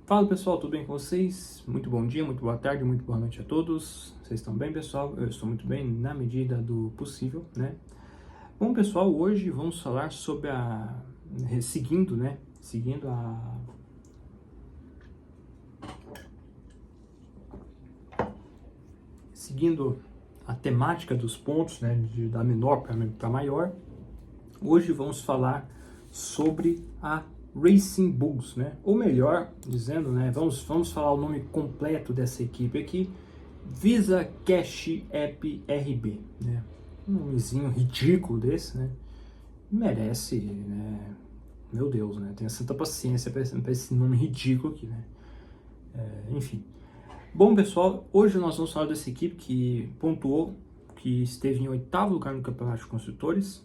Fala pessoal, tudo bem com vocês? Muito bom dia, muito boa tarde, muito boa noite a todos. Vocês estão bem, pessoal? Eu estou muito bem na medida do possível, né? Bom, pessoal, hoje vamos falar sobre seguindo a temática dos pontos, né? Da menor para maior. Hoje vamos falar sobre a Racing Bulls, né? Ou melhor dizendo, né? Vamos falar o nome completo dessa equipe aqui: Visa Cash App RB, né? Um nomezinho ridículo desse, né? Merece, né? Meu Deus, né? Tenha santa paciência para esse nome ridículo aqui, né? Enfim. Bom, pessoal, hoje nós vamos falar dessa equipe que pontuou, que esteve em 8º lugar no Campeonato de Construtores,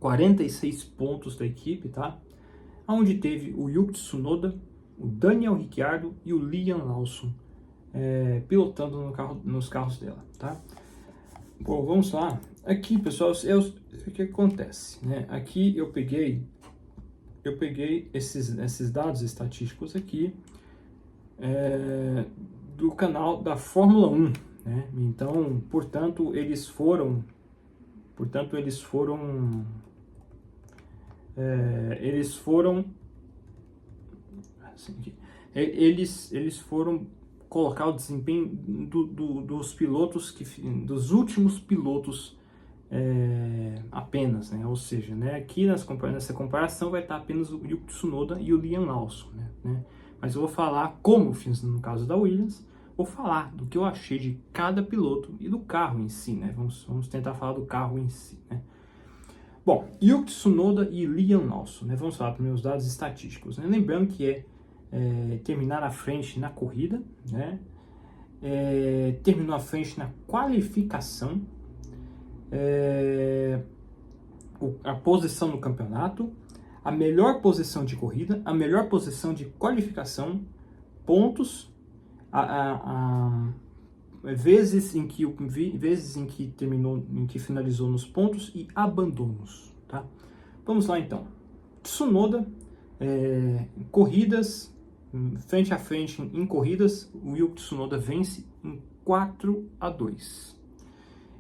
46 pontos da equipe, tá? Onde teve o Yuki Tsunoda, o Daniel Ricciardo e o Liam Lawson pilotando nos carros dela, tá? Bom, vamos lá. Aqui, pessoal, o que acontece, né? Aqui eu peguei esses dados estatísticos aqui do canal da Fórmula 1, né? Então, portanto, eles foram eles foram colocar o desempenho dos pilotos dos últimos pilotos apenas, né? Ou seja, né, aqui nessa comparação vai estar apenas o Yuki Tsunoda e o Liam Lawson, né? Mas eu vou falar, como fiz no caso da Williams, vou falar do que eu achei de cada piloto e do carro em si, né? Vamos tentar falar do carro em si, né? Bom, Yuki Tsunoda e Liam Lawson, né? Vamos falar para os dados estatísticos, né? Lembrando que terminar à frente na corrida, né? Terminou à frente na qualificação, a posição no campeonato, a melhor posição de corrida, a melhor posição de qualificação, pontos, vezes em que terminou, em que finalizou nos pontos e abandonos, tá? Vamos lá então. Tsunoda, corridas, frente a frente em corridas, o Yuki Tsunoda vence em 4-2.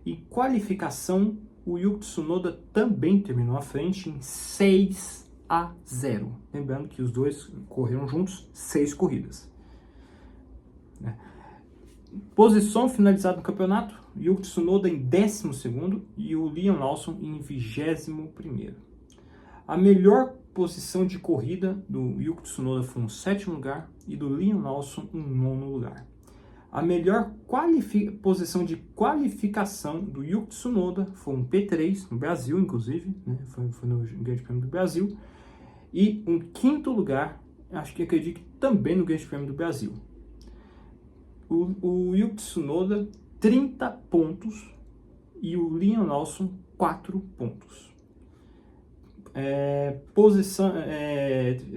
E qualificação, o Yuki Tsunoda também terminou à frente em 6-0. Lembrando que os dois correram juntos 6 corridas. Posição finalizada no campeonato, Yuki Tsunoda em 12º e o Liam Lawson em 21º. A melhor posição de corrida do Yuki Tsunoda foi no 7º lugar e do Liam Lawson em 9º lugar. A melhor posição de qualificação do Yuki Tsunoda foi um P3, no Brasil, inclusive, né? Foi no Grande Prêmio do Brasil. E um 5º lugar, acredito que também no Grande Prêmio do Brasil. O Yuki Tsunoda, 30 pontos e o Liam Lawson, 4 pontos.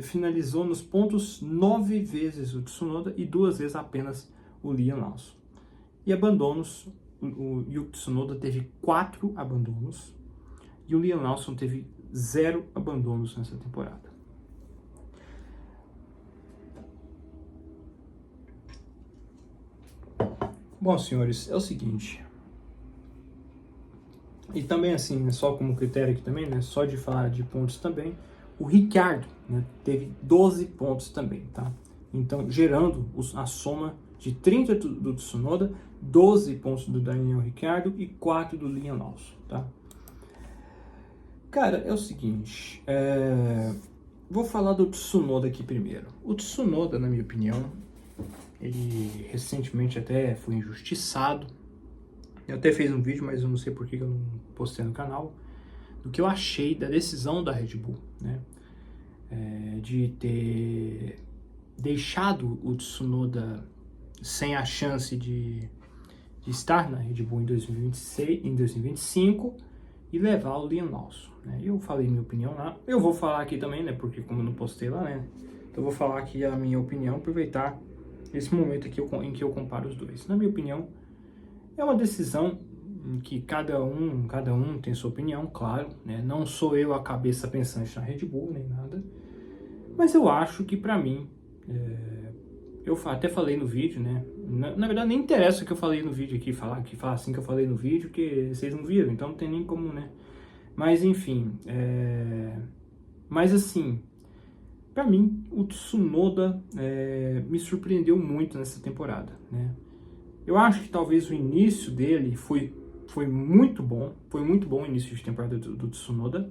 Finalizou nos pontos 9 vezes o Tsunoda e 2 vezes apenas o Liam Lawson. E abandonos, o Yuki Tsunoda teve 4 abandonos e o Liam Lawson teve 0 abandonos nessa temporada. Bom, senhores, é o seguinte, e também assim, só como critério aqui também, né, só de falar de pontos também, o Ricciardo, né, teve 12 pontos também, tá? Então, gerando a soma de 30 do Tsunoda, 12 pontos do Daniel Ricciardo e 4 do Liam Lawson, tá? Cara, é o seguinte, vou falar do Tsunoda aqui primeiro. O Tsunoda, na minha opinião, ele recentemente até foi injustiçado. Eu até fiz um vídeo, mas eu não sei por que eu não postei no canal, do que eu achei da decisão da Red Bull, né? De ter deixado o Tsunoda sem a chance de estar na Red Bull em 2025 e levar o Liam Lawson, né? Eu falei minha opinião lá, eu vou falar aqui também, né? Porque como eu não postei lá, né? Então eu vou falar aqui a minha opinião, aproveitar esse momento aqui em que eu comparo os dois. Na minha opinião, é uma decisão em que cada um tem sua opinião, claro, né? Não sou eu a cabeça pensante na Red Bull, nem nada. Mas eu acho que, para mim, eu até falei no vídeo, né? Na verdade, nem interessa o que eu falei no vídeo aqui, falar assim que eu falei no vídeo, que vocês não viram, então não tem nem como, né? Mas enfim, mas assim, para mim, o Tsunoda me surpreendeu muito nessa temporada, né? Eu acho que talvez o início dele foi muito bom o início de temporada do Tsunoda,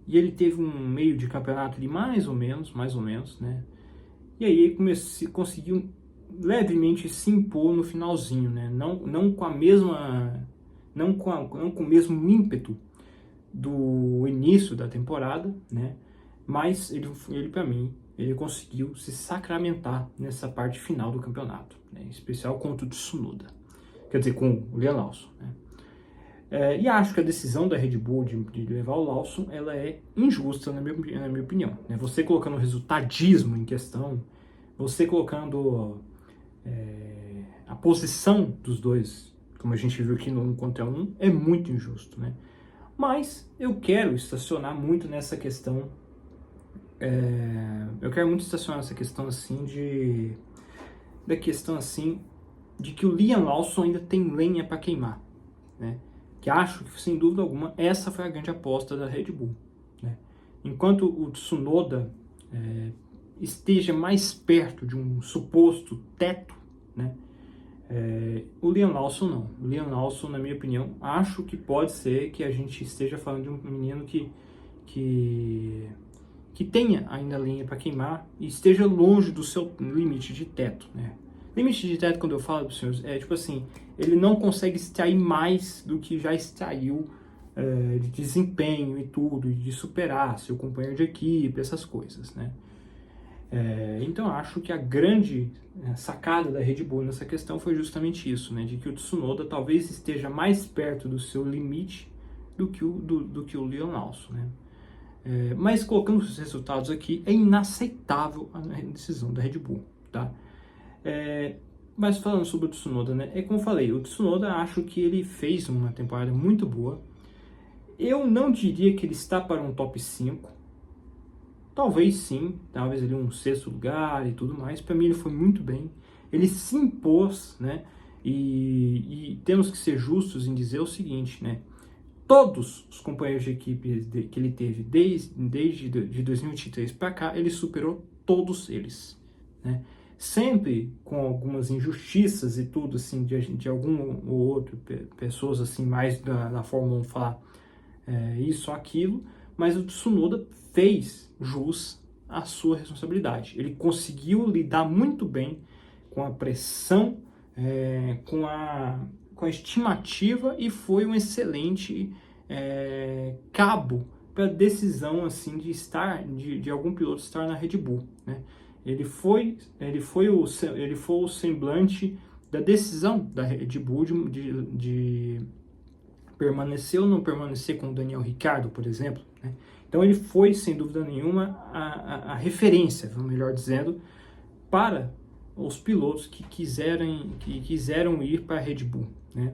e ele teve um meio de campeonato de mais ou menos, né? E aí ele conseguiu levemente se impor no finalzinho, né? Não com a mesma, não com o mesmo ímpeto do início da temporada, né? Mas ele para mim, ele conseguiu se sacramentar nessa parte final do campeonato, né? Em especial contra o Tsunoda, quer dizer, com o Liam Lawson, né? E acho que a decisão da Red Bull de levar o Lawson, ela é injusta na minha opinião, né? Você colocando o resultadismo em questão, você colocando a posição dos dois, como a gente viu aqui no 1 contra 1, é muito injusto, né? Mas eu quero estacionar muito nessa questão, assim de que o Liam Lawson ainda tem lenha para queimar, né? Que acho que, sem dúvida alguma, essa foi a grande aposta da Red Bull, né? Enquanto o Tsunoda esteja mais perto de um suposto teto, né? O Liam Lawson não. O Liam Lawson, na minha opinião, acho que pode ser que a gente esteja falando de um menino que tenha ainda lenha para queimar e esteja longe do seu limite de teto, né? Limite de teto, quando eu falo para os senhores, é tipo assim, ele não consegue extrair mais do que já extraiu de desempenho e tudo, e de superar seu companheiro de equipe, essas coisas, né? Então acho que a grande sacada da Red Bull nessa questão foi justamente isso, né? De que o Tsunoda talvez esteja mais perto do seu limite do que o Liam Lawson, né? Mas colocando os resultados aqui, é inaceitável a decisão da Red Bull, tá? Mas falando sobre o Tsunoda, né? Como eu falei, o Tsunoda, acho que ele fez uma temporada muito boa. Eu não diria que ele está para um top 5. Talvez sim, talvez ali um sexto lugar e tudo mais. Para mim ele foi muito bem. Ele se impôs, né? E temos que ser justos em dizer o seguinte, né? Todos os companheiros de equipe que ele teve desde de 2023 para cá, ele superou todos eles, né? Sempre com algumas injustiças e tudo, assim, de algum ou outro, pessoas assim, mais da Fórmula 1 falar isso ou aquilo, mas o Tsunoda fez jus à sua responsabilidade. Ele conseguiu lidar muito bem com a pressão, com a estimativa, e foi um excelente cabo para a decisão assim de algum piloto estar na Red Bull, né? Ele foi o semblante da decisão da Red Bull de permanecer ou não permanecer com o Daniel Ricciardo, por exemplo, né? Então ele foi, sem dúvida nenhuma, a referência, melhor dizendo, para os pilotos que quiseram ir para a Red Bull, né?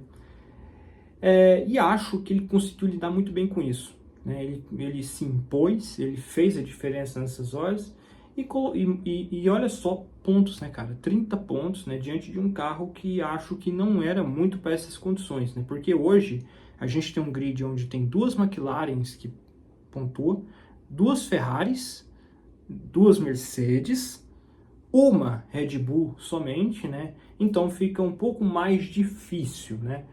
E acho que ele conseguiu lidar muito bem com isso, né? Ele se impôs, ele fez a diferença nessas horas, e olha só, pontos, né, cara? 30 pontos, né, diante de um carro que acho que não era muito para essas condições, né? Porque hoje a gente tem um grid onde tem duas McLarens que pontuam, duas Ferraris, duas Mercedes, uma Red Bull somente, né? Então fica um pouco mais difícil, né?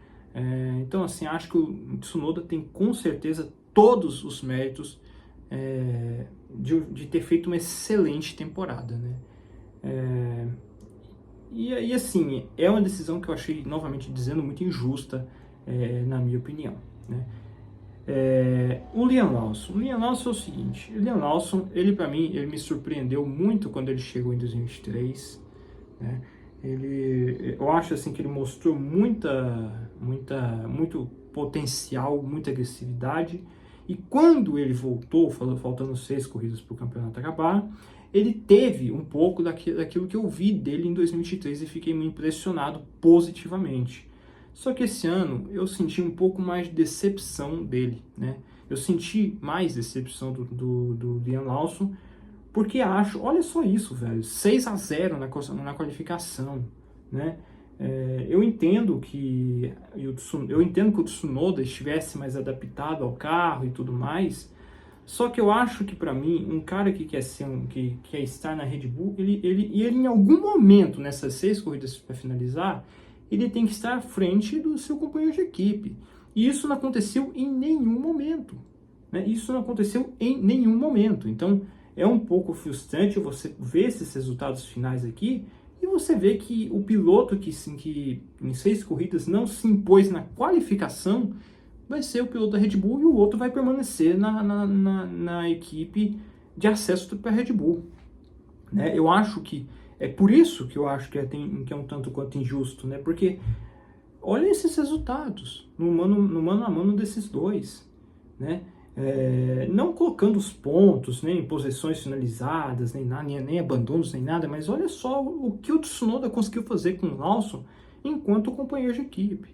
Então, assim, acho que o Tsunoda tem com certeza todos os méritos de ter feito uma excelente temporada, né? E assim, é uma decisão que eu achei, novamente dizendo, muito injusta, na minha opinião, né? O Liam Lawson é o seguinte, o Liam Lawson, ele para mim, ele me surpreendeu muito quando ele chegou em 2023, né? Eu acho assim que ele mostrou muito potencial, muita agressividade, e quando ele voltou, faltando 6 corridas para o campeonato acabar, ele teve um pouco daquilo que eu vi dele em 2023 e fiquei muito impressionado positivamente. Só que esse ano eu senti um pouco mais de decepção dele, né? Eu senti mais decepção do Liam Lawson, porque acho, olha só isso, velho, 6-0 na qualificação, né? Eu entendo que o Tsunoda estivesse mais adaptado ao carro e tudo mais, só que eu acho que para mim, um cara que que quer estar na Red Bull, ele em algum momento nessas 6 corridas para finalizar, ele tem que estar à frente do seu companheiro de equipe. E isso não aconteceu em nenhum momento, né? Isso não aconteceu em nenhum momento. Então é um pouco frustrante você ver esses resultados finais aqui e você vê que o piloto que em 6 corridas não se impôs na qualificação vai ser o piloto da Red Bull e o outro vai permanecer na equipe de acesso para a Red Bull, né? Eu acho que é por isso que eu acho que é um tanto quanto injusto, né? Porque olha esses resultados no mano a mano desses dois, né? Não colocando os pontos, nem posições finalizadas, nem abandonos, nem nada, mas olha só o que o Tsunoda conseguiu fazer com o Lawson enquanto companheiro de equipe.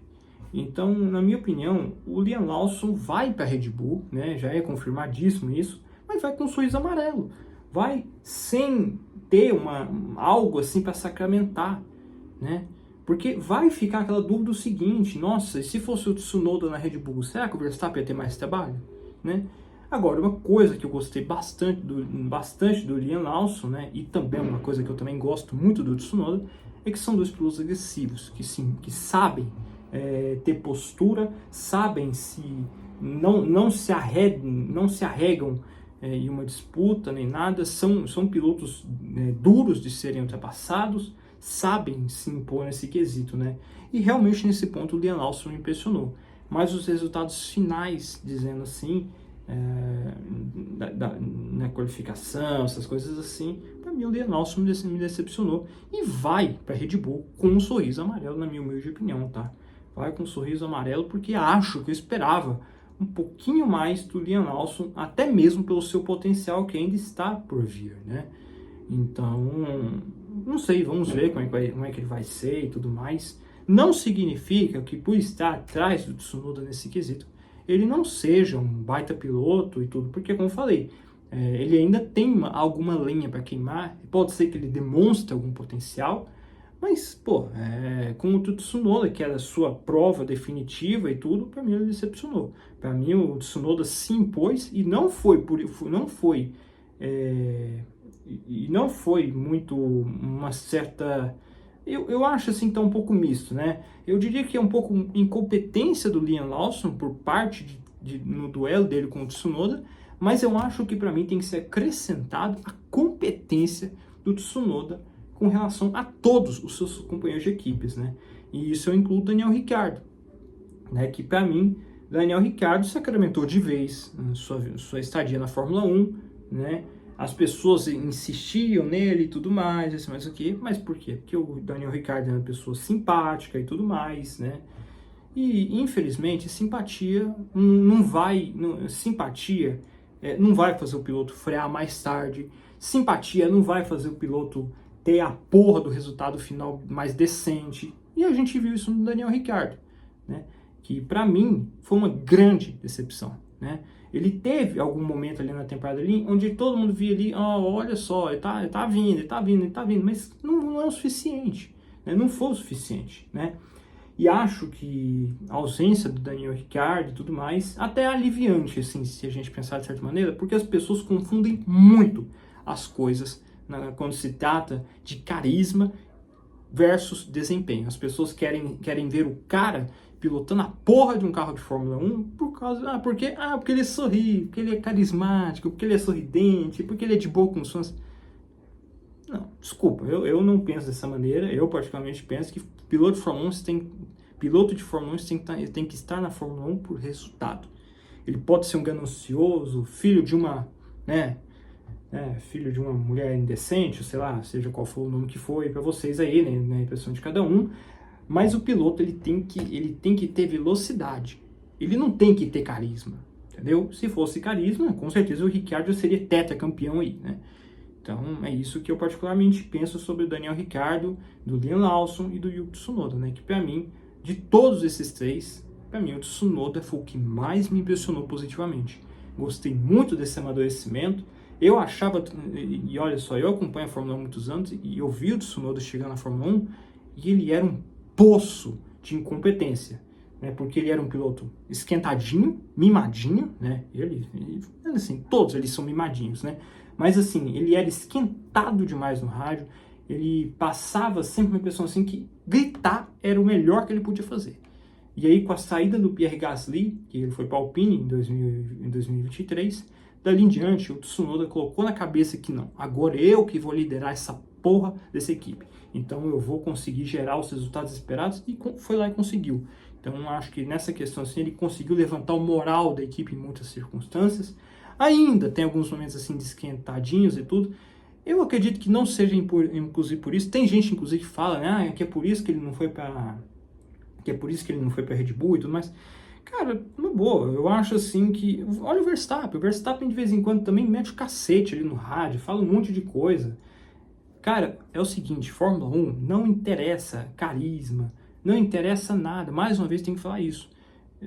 Então, na minha opinião, o Liam Lawson vai para a Red Bull, né? Já é confirmadíssimo isso, mas vai com um sorriso amarelo, vai sem ter algo assim para sacramentar, né? Porque vai ficar aquela dúvida seguinte: nossa, e se fosse o Tsunoda na Red Bull, será que o Verstappen ia ter mais trabalho? Né? Agora, uma coisa que eu gostei bastante do Liam Lawson, né, e também uma coisa que eu também gosto muito do Tsunoda, é que são dois pilotos agressivos, que sabem ter postura, sabem não se arregam em uma disputa nem nada, são pilotos duros de serem ultrapassados, sabem se impor nesse quesito, né? E realmente nesse ponto o Liam Lawson me impressionou. Mas os resultados finais, dizendo assim, na qualificação, essas coisas assim, para mim o Liam Lawson me decepcionou. E vai para a Red Bull com um sorriso amarelo, na minha humilde opinião, tá? Vai com um sorriso amarelo porque acho que eu esperava um pouquinho mais do Liam Lawson, até mesmo pelo seu potencial que ainda está por vir, né? Então, não sei, vamos ver como é que ele vai ser e tudo mais. Não significa que por estar atrás do Tsunoda nesse quesito, ele não seja um baita piloto e tudo, porque como eu falei, ele ainda tem alguma lenha para queimar, pode ser que ele demonstre algum potencial, mas, pô, com o Tsunoda, que era a sua prova definitiva e tudo, para mim ele decepcionou. Para mim o Tsunoda se impôs e não foi muito uma certa... Eu acho assim que tá um pouco misto, né? Eu diria que é um pouco incompetência do Liam Lawson por parte no duelo dele com o Tsunoda, mas eu acho que para mim tem que ser acrescentado a competência do Tsunoda com relação a todos os seus companheiros de equipes, né? E isso eu incluo o Daniel Ricciardo, né? Que para mim, Daniel Ricciardo sacramentou de vez sua estadia na Fórmula 1, né? As pessoas insistiam nele e tudo mais, isso mais aqui, mas por quê? Porque o Daniel Ricciardo é uma pessoa simpática e tudo mais, né? E infelizmente simpatia não vai fazer o piloto frear mais tarde, simpatia não vai fazer o piloto ter a porra do resultado final mais decente. E a gente viu isso no Daniel Ricciardo, né? Que para mim foi uma grande decepção, né? Ele teve algum momento ali na temporada ali, onde todo mundo via ali, olha só, ele tá vindo, mas não é o suficiente, né? Não foi o suficiente, né? E acho que a ausência do Daniel Ricciardo e tudo mais, até é aliviante, assim, se a gente pensar de certa maneira, porque as pessoas confundem muito as coisas quando se trata de carisma versus desempenho. As pessoas querem ver o cara pilotando a porra de um carro de Fórmula 1 porque ele sorri, porque ele é carismático, porque ele é sorridente, porque ele é de boa com os fãs. Não, desculpa, eu não penso dessa maneira. Eu particularmente penso que piloto de Fórmula 1 tem que estar na Fórmula 1 por resultado. Ele pode ser um ganancioso, filho de uma mulher indecente, sei lá, seja qual for o nome que foi para vocês aí, né, na impressão de cada um, mas o piloto ele tem que ter velocidade, ele não tem que ter carisma, entendeu? Se fosse carisma, com certeza o Ricciardo seria tetracampeão aí, né? Então é isso que eu particularmente penso sobre o Daniel Ricciardo, do Liam Lawson e do Yuki Tsunoda, né? Que para mim, de todos esses três, para mim o Tsunoda foi o que mais me impressionou positivamente. Gostei muito desse amadurecimento. Eu achava, e olha só, eu acompanho a Fórmula 1 há muitos anos, e eu vi o Tsunoda chegando na Fórmula 1, e ele era um poço de incompetência, né? Porque ele era um piloto esquentadinho, mimadinho, né? Assim, todos eles são mimadinhos, né? Mas assim, ele era esquentado demais no rádio, ele passava sempre uma impressão assim que gritar era o melhor que ele podia fazer. E aí, com a saída do Pierre Gasly, que ele foi para a Alpine em 2023, dali em diante, o Tsunoda colocou na cabeça que não, agora eu que vou liderar essa porra dessa equipe. Então eu vou conseguir gerar os resultados esperados, e foi lá e conseguiu. Então eu acho que nessa questão assim, ele conseguiu levantar o moral da equipe em muitas circunstâncias. Ainda tem alguns momentos assim de esquentadinhos e tudo. Eu acredito que não seja inclusive por isso. Tem gente inclusive que fala, né, que é por isso que ele não foi para Red Bull e tudo mais. Cara, uma boa, eu acho assim que... Olha o Verstappen de vez em quando também mete o cacete ali no rádio, fala um monte de coisa. Cara, é o seguinte, Fórmula 1 não interessa carisma, não interessa nada. Mais uma vez tem que falar isso.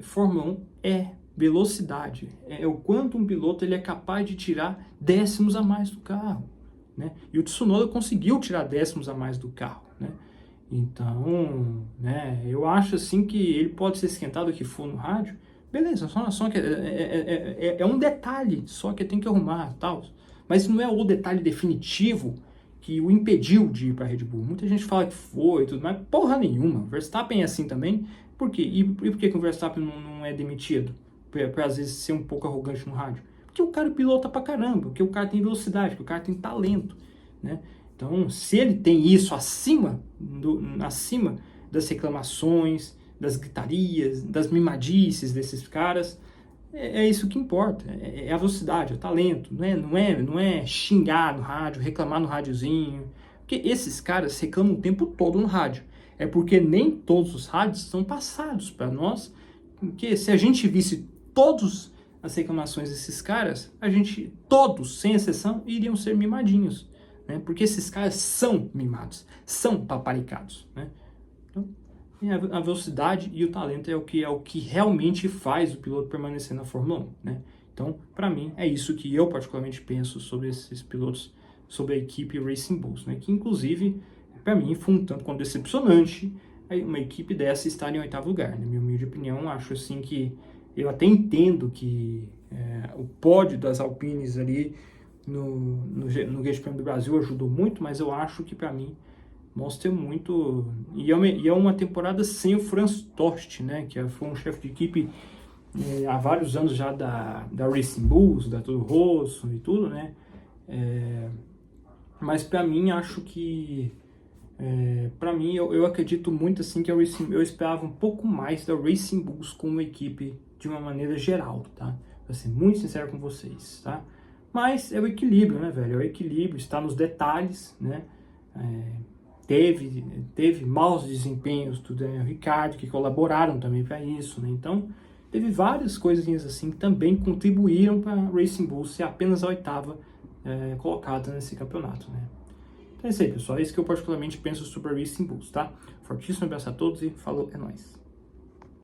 Fórmula 1 é velocidade, é o quanto um piloto ele é capaz de tirar décimos a mais do carro, né? E o Tsunoda conseguiu tirar décimos a mais do carro, né? Então, né, eu acho assim que ele pode ser esquentado o que for no rádio, beleza, só que é um detalhe, só que tem que arrumar, tal. Mas não é o detalhe definitivo que o impediu de ir para a Red Bull. Muita gente fala que foi, tudo, mas porra nenhuma. Verstappen é assim também. Por quê? E por que o Verstappen não é demitido? Para às vezes ser um pouco arrogante no rádio. Porque o cara pilota pra caramba, porque o cara tem velocidade, porque o cara tem talento, né? Então, se ele tem isso acima das reclamações, das gritarias, das mimadices desses caras, é isso que importa. É a velocidade, é o talento. Não é xingar no rádio, reclamar no rádiozinho. Porque esses caras reclamam o tempo todo no rádio. É porque nem todos os rádios são passados para nós. Porque se a gente visse todas as reclamações desses caras, todos, sem exceção, iriam ser mimadinhos. Né? Porque esses caras são mimados, são paparicados, né? Então, a velocidade e o talento é o que realmente faz o piloto permanecer na Fórmula 1, né? Então, para mim, é isso que eu particularmente penso sobre esses pilotos, sobre a equipe Racing Bulls, né? Que inclusive, para mim, foi um tanto quanto decepcionante uma equipe dessa estar em 8º lugar. Na minha humilde opinião, acho assim que eu até entendo que o pódio das Alpines ali no Grande Prêmio do Brasil ajudou muito, mas eu acho que para mim mostra muito, e é uma temporada sem o Franz Tost, né, que foi um chefe de equipe há vários anos já da Racing Bulls, da Toro Rosso e tudo, né, mas para mim acho que para mim eu acredito muito assim que eu esperava um pouco mais da Racing Bulls como equipe de uma maneira geral, tá? Pra ser muito sincero com vocês, tá? Mas é o equilíbrio, né, velho? É o equilíbrio, está nos detalhes, né? Teve maus desempenhos do Daniel Ricciardo, que colaboraram também para isso, né? Então, teve várias coisinhas assim que também contribuíram para a Racing Bull ser apenas a 8ª colocada nesse campeonato, né? Então é isso aí, pessoal. É isso que eu particularmente penso sobre a Racing Bulls, tá? Fortíssimo abraço a todos e falou, é nóis.